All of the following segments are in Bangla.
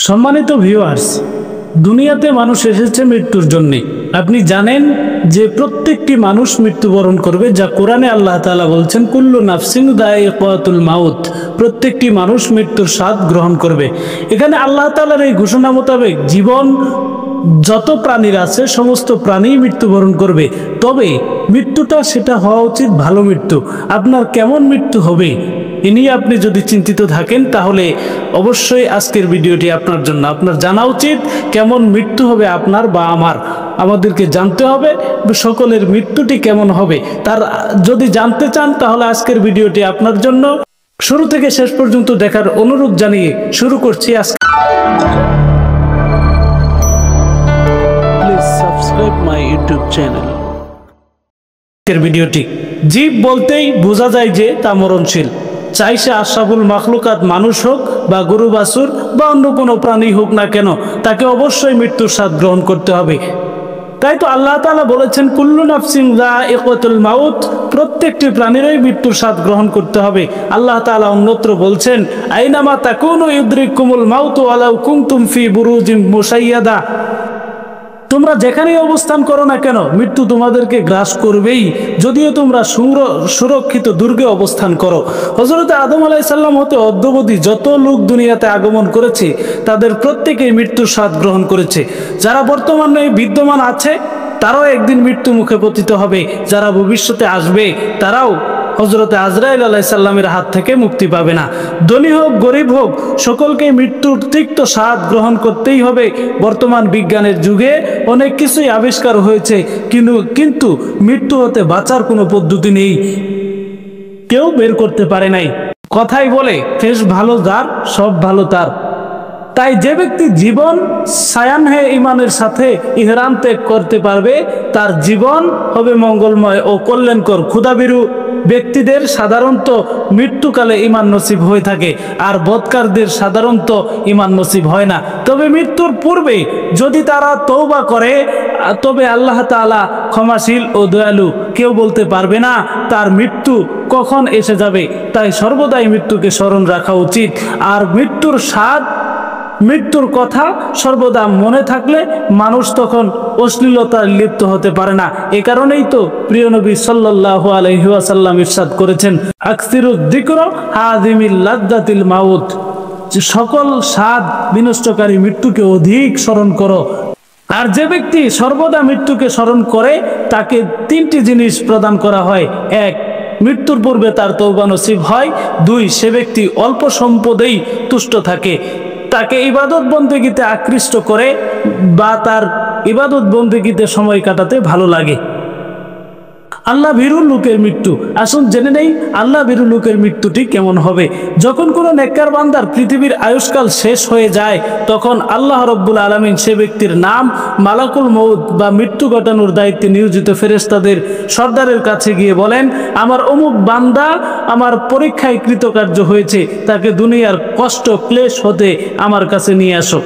সম্মানিত ভিউয়ার্স, দুনিয়াতে মানুষ এসেছে মৃত্যুর জন্য। আপনি জানেন যে প্রত্যেকটি মানুষ মৃত্যুবরণ করবে, যা কোরআনে আল্লাহ তাআলা বলছেন কুল্লু নাফসিন যায়িকাতুল মাউত, প্রত্যেকটি মানুষ মৃত্যুর স্বাদ গ্রহণ করবে। এখানে আল্লাহ তাআলার এই ঘোষণা মোতাবেক জীবন যত প্রাণীর আছে সমস্ত প্রাণী মৃত্যুবরণ করবে, তবে মৃত্যুটা সেটা হওয়া উচিত ভালো মৃত্যু। আপনার কেমন মৃত্যু হবে এ নিয়ে আপনি যদি চিন্তিত থাকেন, তাহলে অবশ্যই আজকের ভিডিওটি আপনার জন্য। আপনার জানা উচিত কেমন মৃত্যু হবে আপনার বা আমার, আমাদেরকে জানতে হবে সকলের মৃত্যুটি কেমন হবে। তার যদি জানতে চান তাহলে আজকের ভিডিওটি আপনার জন্য। শুরু থেকে শেষ পর্যন্ত দেখার অনুরোধ জানিয়ে শুরু করছি আজকে। Please subscribe my YouTube channel. ভিডিওটি জীব বলতেই বোঝা যায় যে তা মরণশীল, চাই সে আশরাফুল মাখলুকাত মানুষ হোক বা গরু বাছুর বা অন্য কোনো প্রাণী হোক না কেন, তাকে অবশ্যই মৃত্যুর স্বাদ গ্রহণ করতে হবে। তাই তো আল্লাহ তাআলা বলেছেন কুল্লু নাফসিন যায়িকাতুল মাউত, প্রত্যেকটি প্রাণীরই মৃত্যুর স্বাদ গ্রহণ করতে হবে। আল্লাহ তাআলা অন্যত্র বলছেন আইনামা তাকুনু ইউদরিকুমুল মাউত ওয়ালাউ কুনতুম ফি বুরুজিন মুশাইয়াদা, তোমরা যেখানেই অবস্থান করো না কেন মৃত্যু তোমাদেরকে গ্রাস করবেই, যদিও তোমরা সুরক্ষিত দুর্গে অবস্থান করো। হযরত আদম আলাইহিস সালাম হতে অদ্যাবধি যত লোক দুনিয়াতে আগমন করেছে তাদের প্রত্যেকেই মৃত্যুর স্বাদ গ্রহণ করেছে। যারা বর্তমানে বিদ্যমান আছে তারাও একদিন মৃত্যু মুখে পতিত হবে, যারা ভবিষ্যতে আসবে তারাও হযরত আজরাইল আলাইহিস সালামের হাত থেকে মুক্তি পাবে না। ধনী হোক গরিব হোক, সকলকে মৃত্যুর তিক্ত স্বাদ গ্রহণ করতেই হবে। বর্তমান বিজ্ঞানের যুগে অনেক কিছুই আবিষ্কার হয়েছে, কিন্তু মৃত্যু হতে বাঁচার কোনো পদ্ধতি নেই, কেউ বের করতে পারে নাই। কথাই বলে শেষ ভালো যার সব ভালো তার। তাই যে ব্যক্তি জীবন সায়ান হে ইমানের সাথে ইহরাম ত্যাগ করতে পারবে তার জীবন হবে মঙ্গলময় ও কল্যাণকর। ক্ষুধাভীরু ব্যক্তিদের সাধারণত মৃত্যুকালে ঈমান নসিব হয়ে থাকে, আর বদকারদের সাধারণত ঈমান নসিব হয় না। তবে মৃত্যুর পূর্বে যদি তারা তওবা করে তবে আল্লাহ তাআলা ক্ষমাশীল ও দয়ালু, কেউ বলতে পারবে না তার মৃত্যু কখন এসে যাবে। তাই সর্বদাই মৃত্যুকে স্মরণ রাখা উচিত। আর মৃত্যুর কথা সর্বদা মনে থাকলে মানুষ তখন অশ্লীলতায় লিপ্ত হতে পারে না। এ কারণেই তো প্রিয় নবী সাল্লাল্লাহু আলাইহি ওয়াসাল্লাম ইরশাদ করেছেন আকসিরুদ যিকর হাযিমিল লাযযাতিল মাউত, সকল স্বাদ বিনষ্টকারী মৃত্যুকে অধিক স্মরণ করো। আর যে ব্যক্তি সর্বদা মৃত্যুকে স্মরণ করে তাকে তিনটি জিনিস প্রদান করা হয়। এক, মৃত্যুর পূর্বে তার তওবা নসিব হয়। দুই, সে ব্যক্তি অল্প সম্পদেই তুষ্ট থাকে, তাকে ইবাদত বন্দেগীতে আকৃষ্ট করে বা তার ইবাদত বন্দেগীতে সময় কাটাতে ভালো লাগে। আল্লাহ ভীরু লোকের মৃত্যু, আসুন জেনে নেই আল্লাহ ভীরু লোকের মৃত্যুটি কেমন হবে। যখন কোনো নেককার বান্দার পৃথিবীর আয়ুষ্কাল শেষ হয়ে যায় তখন আল্লাহ রব্বুল আলামিন সে ব্যক্তির নাম মালাকুল মউত বা মৃত্যু ঘটানোর দায়িত্বে নিয়োজিত ফেরেশতাদের সর্দারের কাছে গিয়ে বলেন, আমার অমুক বান্দা আমার পরীক্ষায় কৃতকার্য হয়েছে, তাকে দুনিয়ার কষ্ট ক্লেশ হতে আমার কাছে নিয়ে আসো।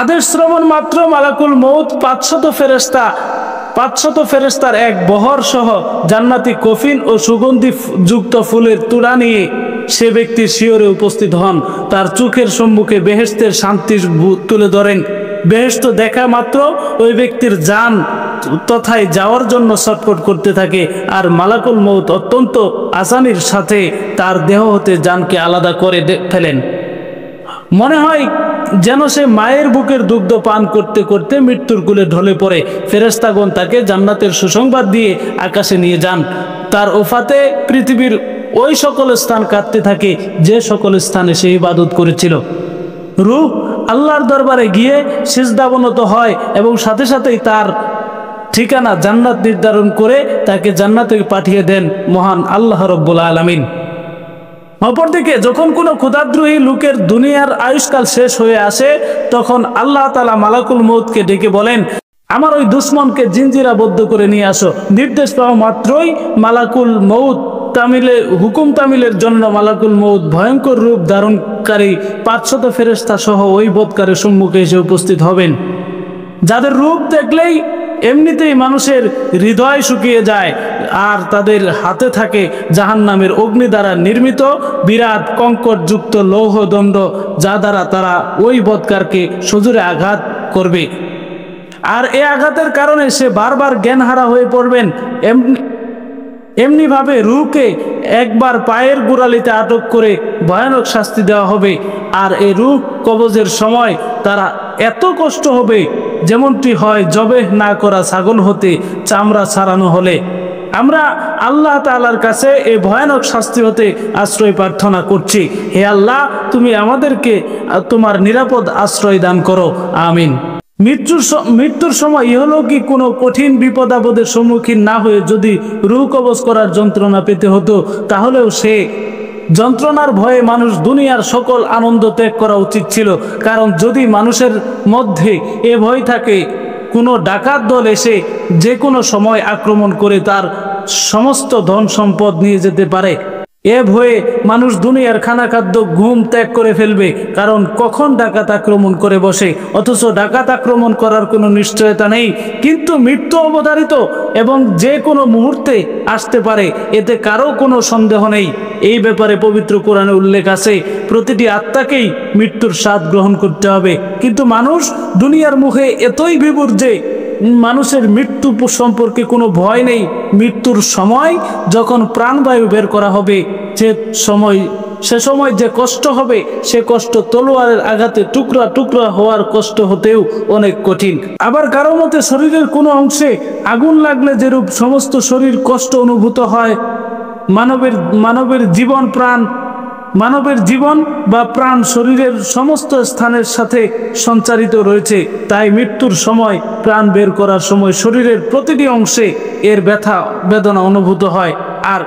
আদেশ শ্রবণ মাত্র মালাকুল মউত 500 ফেরেশতার এক বহর সহ জান্নাতি কফিন ও সুগন্ধি যুক্ত ফুলের তুলা নিয়ে সে ব্যক্তি শিয়রে উপস্থিত হন। তার চোখের সম্মুখে বেহেশতের শান্তি তুলে ধরেন। বেহেশত দেখা মাত্র ওই ব্যক্তির জান তথায় যাওয়ার জন্য ছটফট করতে থাকে, আর মালাকুল মউত অত্যন্ত আসানির সাথে তার দেহ হতে জানকে আলাদা করে ফেলেন। মনে হয় যেন সে মায়ের বুকের দুগ্ধ পান করতে করতে মৃত্যুর কোলে ঢলে পড়ে। ফেরেশতাগণ তাকে জান্নাতের সুসংবাদ দিয়ে আকাশে নিয়ে যান। তার ওফাতে পৃথিবীর ওই সকল স্থান কাঁদতে থাকে যে সকল স্থানে সে ইবাদত করেছিল। রূহ আল্লাহর দরবারে গিয়ে সিজদাবনত হয় এবং সাথে সাথেই তার ঠিকানা জান্নাত নির্ধারণ করে তাকে জান্নাতে পাঠিয়ে দেন মহান আল্লাহ রব্বুল আলামিন। অপরদিকে যখন কোনো ক্ষুধাদ্রোহী লোকের দুনিয়ার আয়ুষ্কাল শেষ হয়ে আসে তখন আল্লাহ তাআলা মালাকুল মউতকে ডেকে বলেন, আমার ওই দুশ্মনকে জিনজিরাবদ্ধ করে নিয়ে আসো। নির্দেশ পাওয়া মাত্রই মালাকুল মউত হুকুম তামিলের জন্য মালাকুল মউত ভয়ঙ্কর রূপ ধারণকারী 500 ফেরেশতা সহ ওই বদকারের সম্মুখে এসে উপস্থিত হবেন, যাদের রূপ দেখলেই এমনিতেই মানুষের হৃদয় শুকিয়ে যায়, আর তাদের হাতে থাকে জাহান্নামের অগ্নি দ্বারা নির্মিত বিরাট কঙ্করযুক্ত লৌহদণ্ড, যা দ্বারা তারা ওই বৎকারকে সজোরে আঘাত করবে। আর এই আঘাতের কারণে সে বারবার জ্ঞানহারা হয়ে পড়বেন। এমনিভাবে রূহকে একবার পায়ের গোড়ালিতে আটক করে ভয়ানক শাস্তি দেওয়া হবে। আর এই রূহ কবজের সময় তারা এত কষ্ট হবে যেমনটি হয় জবেহ না করা ছাগল হতে চামড়া ছাড়ানো হলে। আমরা আল্লাহ তাআলার কাছে এই ভয়ানক শাস্তি হতে আশ্রয় প্রার্থনা করছি। হে আল্লাহ, তুমি আমাদেরকে তোমার নিরাপদ আশ্রয় দান করো, আমিন। মৃত্যুর সময় ইহলৌকিক কোনো কঠিন বিপদ আপদের সম্মুখীন না হয়ে যদি রূহ কবজ করার যন্ত্রণা পেতে হতো, তাহলেও সে যন্ত্রণার ভয়ে মানুষ দুনিয়ার সকল আনন্দ ত্যাগ করা উচিত ছিল। কারণ যদি মানুষের মধ্যে এ ভয় থাকে, কোনো ডাকাত দল এসে যে কোনো সময় আক্রমণ করে তার সমস্ত ধন সম্পদ নিয়ে যেতে পারে, এ ভয়ে মানুষ দুনিয়ার খানা খাদ্য ঘুম ত্যাগ করে ফেলবে। কারণ কখন ডাকাত আক্রমণ করে বসে, অথচ ডাকাত আক্রমণ করার কোনো নিশ্চয়তা নেই। কিন্তু মৃত্যু অবধারিত এবং যে কোনো মুহূর্তে আসতে পারে, এতে কারো কোনো সন্দেহ নেই। এই ব্যাপারে পবিত্র কোরআনে উল্লেখ আছে, প্রতিটি আত্মাকেই মৃত্যুর স্বাদ গ্রহণ করতে হবে। কিন্তু মানুষ দুনিয়ার মুখে এতই বিভোর যে মানুষের মৃত্যু সম্পর্কে কোনো ভয় নেই। মৃত্যুর সময় যখন প্রাণবায়ু বের করা হবে, সে সময় যে কষ্ট হবে, সে কষ্ট তলোয়ারের আঘাতে টুকরা টুকরা হওয়ার কষ্ট হতেও অনেক কঠিন। আবার কারো মতে শরীরের কোনো অংশে আগুন লাগলে যেরূপ সমস্ত শরীর কষ্ট অনুভূত হয়, মানবের জীবন বা প্রাণ শরীরের সমস্ত স্থানের সাথে সঞ্চারিত রয়েছে। তাই মৃত্যুর সময় প্রাণ বের করার সময় শরীরের প্রতিটি অংশে এর ব্যথা বেদনা অনুভূত হয়, আর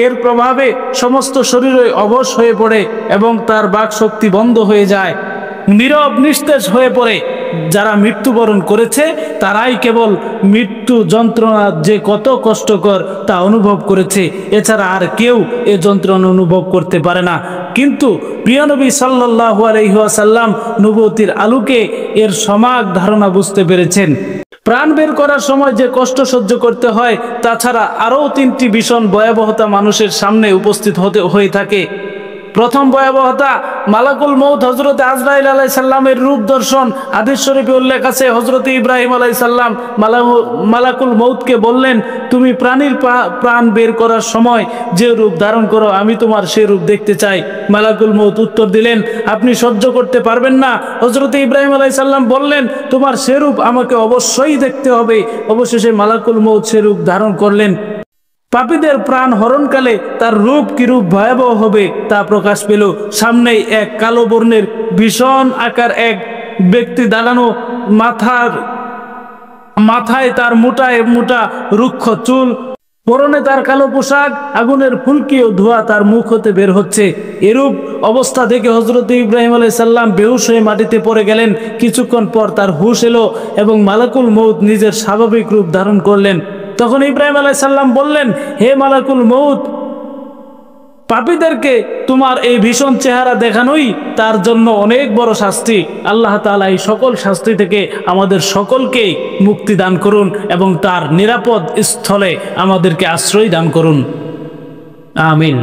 এর প্রভাবে সমস্ত শরীরে অবশ হয়ে পড়ে এবং তার বাকশক্তি বন্ধ হয়ে যায়, নীরব নিস্তেজ হয়ে পড়ে। যারা মৃত্যুবরণ করেছে তারাই কেবল মৃত্যু যন্ত্রণা যে কত কষ্টকর তা অনুভব করেছে, এছাড়া আর কেউ এ যন্ত্রণা অনুভব করতে পারে না। কিন্তু প্রিয় নবী সাল্লাল্লাহু আলাইহি ওয়াসাল্লাম নবুয়তির আলোকে এর সমাগ ধারণা বুঝতে পেরেছেন। প্রাণ বের করার সময় যে কষ্ট সহ্য করতে হয়, তাছাড়া আরও 3টি ভীষণ ভয়াবহতা মানুষের সামনে উপস্থিত হয়ে থাকে। প্রথম ভয়াবহতা মালাকুল মউত হযরত আজরাইল আলাইহিস সালামের রূপ দর্শন। হাদিস শরীফে উল্লেখ আছে, হযরত ইব্রাহিম আলাইহিস সালাম মালাকুল মউতকে বললেন, তুমি প্রাণীর প্রাণ বের করার সময় যে রূপ ধারণ করো, আমি তোমার সেই রূপ দেখতে চাই। মালাকুল মউত উত্তর দিলেন, আপনি সহ্য করতে পারবেন না। হযরত ইব্রাহিম আলাইহিস সালাম বললেন, তোমার সে রূপ আমাকে অবশ্যই দেখতে হবে। অবশেষে মালাকুল মউত সে রূপ ধারণ করলেন। পাপীদের প্রাণ হরণকালে তার রূপ কিরূপ ভয়াবহ হবে তা প্রকাশ পেল। সামনেই এক কালো বর্ণের ভীষণ আকার এক ব্যক্তি দাঁড়ানো, মাথায় তার মোটা রুক্ষ চুল, পরনে তার কালো পোশাক, আগুনের ফুলকি ও ধোঁয়া তার মুখ হতে বের হচ্ছে। এরূপ অবস্থা দেখে হযরত ইব্রাহিম আলাইহিস সালাম বেহুশ হয়ে মাটিতে পড়ে গেলেন। কিছুক্ষণ পর তার হুঁশ এলো এবং মালাকুল মউত নিজের স্বাভাবিক রূপ ধারণ করলেন। তখন ইব্রাহিম আলাইহিস সালাম বললেন, হে মালাকুল মউত, পাপীদেরকে তোমার এই ভীষণ চেহারা দেখানোই তার জন্য অনেক বড় শাস্তি। আল্লাহ তাআলা এই সকল শাস্তি থেকে আমাদের সকলকেই মুক্তি দান করুন এবং তার নিরাপদ স্থলে আমাদেরকে আশ্রয় দান করুন, আমিন।